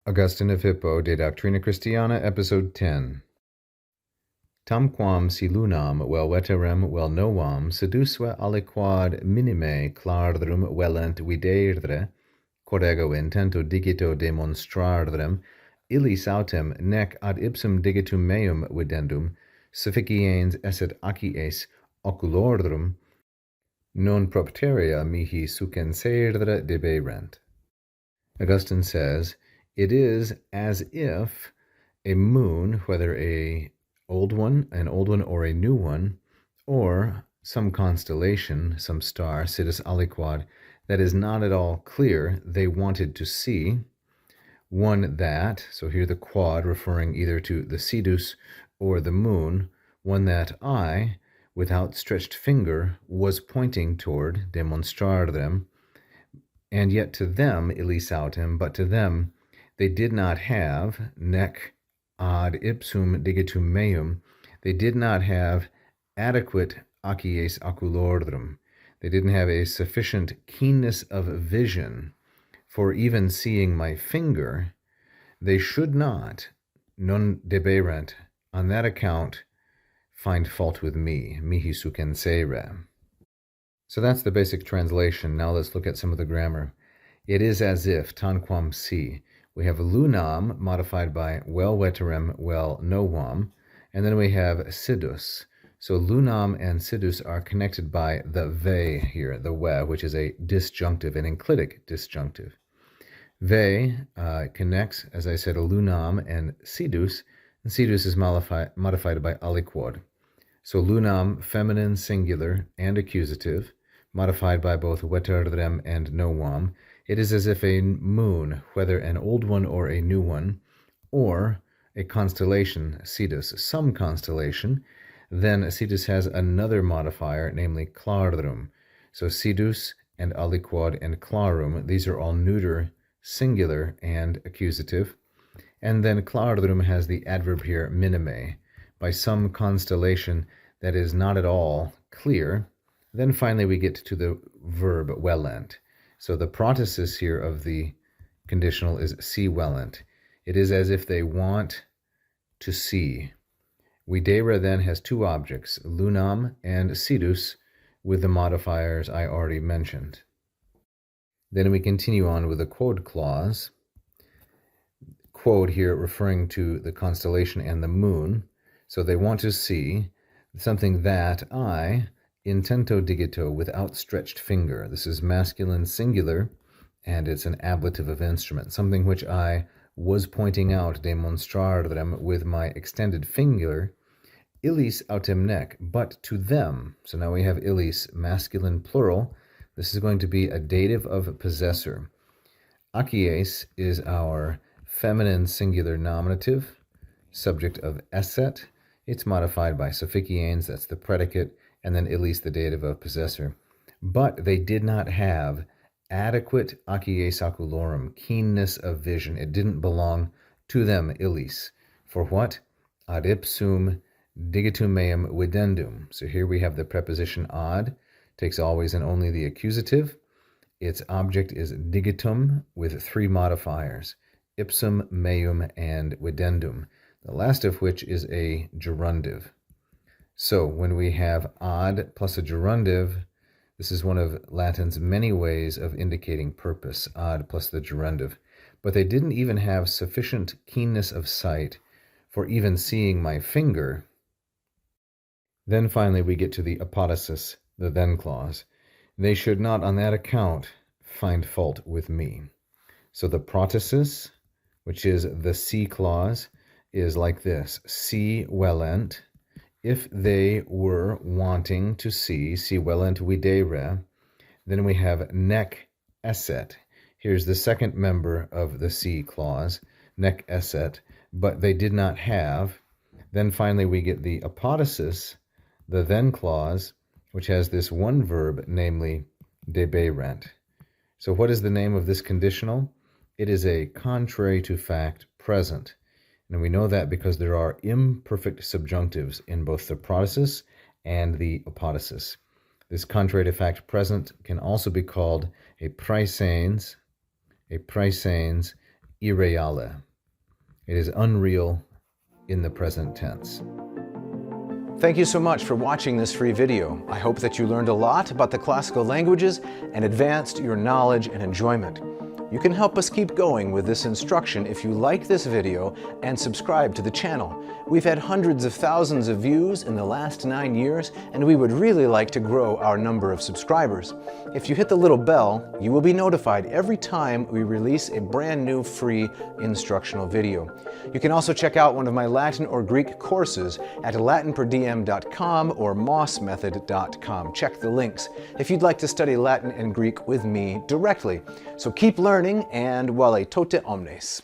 Augustine of Hippo, de Doctrina Christiana, Episode 10. Tamquam si lunam vel veterem vel novam seduce aliquad minime clardrum velent viderdre, quod ego intento digito demonstrardrem, illis autem nec ad ipsum digitum meum videndum, sufficiens esset acies oculordrum, non propteria mihi sucenserdre deberent. Augustine says, it is as if a moon, whether an old one or a new one, or some constellation, some star, sidus aliquad, that is not at all clear, they wanted to see, one that, so here the quad referring either to the sidus or the moon, one that I, with outstretched finger, was pointing toward, demonstrardem, and yet to them, illis autem, but to them, they did not have, nec ad ipsum digitum meum, they did not have adequate acies oculordrum. They didn't have a sufficient keenness of vision for even seeing my finger. They should not, non deberent, on that account, find fault with me, mihi sucensere. So that's the basic translation. Now let's look at some of the grammar. It is as if, tanquam si. We have lunam modified by vel veterem vel novam, and then we have sidus. So lunam and sidus are connected by the ve here, the we, which is a disjunctive, an enclitic disjunctive. Ve connects, as I said, lunam and sidus is modified by aliquod. So lunam, feminine, singular, and accusative, modified by both veterdrem and novam. It is as if a moon, whether an old one or a new one, or a constellation, sidus, some constellation, then sidus has another modifier, namely clardrum. So sidus and aliquod and clarum, these are all neuter, singular, and accusative. And then clardrum has the adverb here, minime, by some constellation that is not at all clear. Then finally we get to the verb velent. So the protasis here of the conditional is si velent. It is as if they want to see. Videra then has two objects, lunam and sidus, with the modifiers I already mentioned. Then we continue on with the quod clause. Quod here referring to the constellation and the moon. So they want to see something that I, intento digito, with outstretched finger. This is masculine singular, and it's an ablative of instrument. Something which I was pointing out, demonstrardem, with my extended finger, illis autem nec, but to them. So now we have illis, masculine plural. This is going to be a dative of possessor. Acies is our feminine singular nominative, subject of esset. It's modified by sufficiens, that's the predicate, and then illis, the dative of possessor. But they did not have adequate acies oculorum, keenness of vision. It didn't belong to them, illis. For what? Ad ipsum digitum meum videndum. So here we have the preposition ad, takes always and only the accusative. Its object is digitum with three modifiers, ipsum, meum, and videndum, the last of which is a gerundive. So when we have ad plus a gerundive, this is one of Latin's many ways of indicating purpose, ad plus the gerundive. But they didn't even have sufficient keenness of sight for even seeing my finger. Then finally we get to the apothesis, the then clause. They should not on that account find fault with me. So the protasis, which is the si clause, is like this, si velent. If they were wanting to see, si velent videre, then we have nec esset. Here's the second member of the si clause, nec esset, but they did not have. Then finally we get the apothesis, the then clause, which has this one verb, namely deberent. So what is the name of this conditional? It is a contrary to fact present. And we know that because there are imperfect subjunctives in both the protasis and the apothesis. This contrary to fact present can also be called a praesens, irreale. It is unreal in the present tense. Thank you so much for watching this free video. I hope that you learned a lot about the classical languages and advanced your knowledge and enjoyment. You can help us keep going with this instruction if you like this video and subscribe to the channel. We've had hundreds of thousands of views in the last 9 years, and we would really like to grow our number of subscribers. If you hit the little bell, you will be notified every time we release a brand new free instructional video. You can also check out one of my Latin or Greek courses at LatinPerDiem.com or mossmethod.com. Check the links if you'd like to study Latin and Greek with me directly. So keep learning, and vale tote omnes.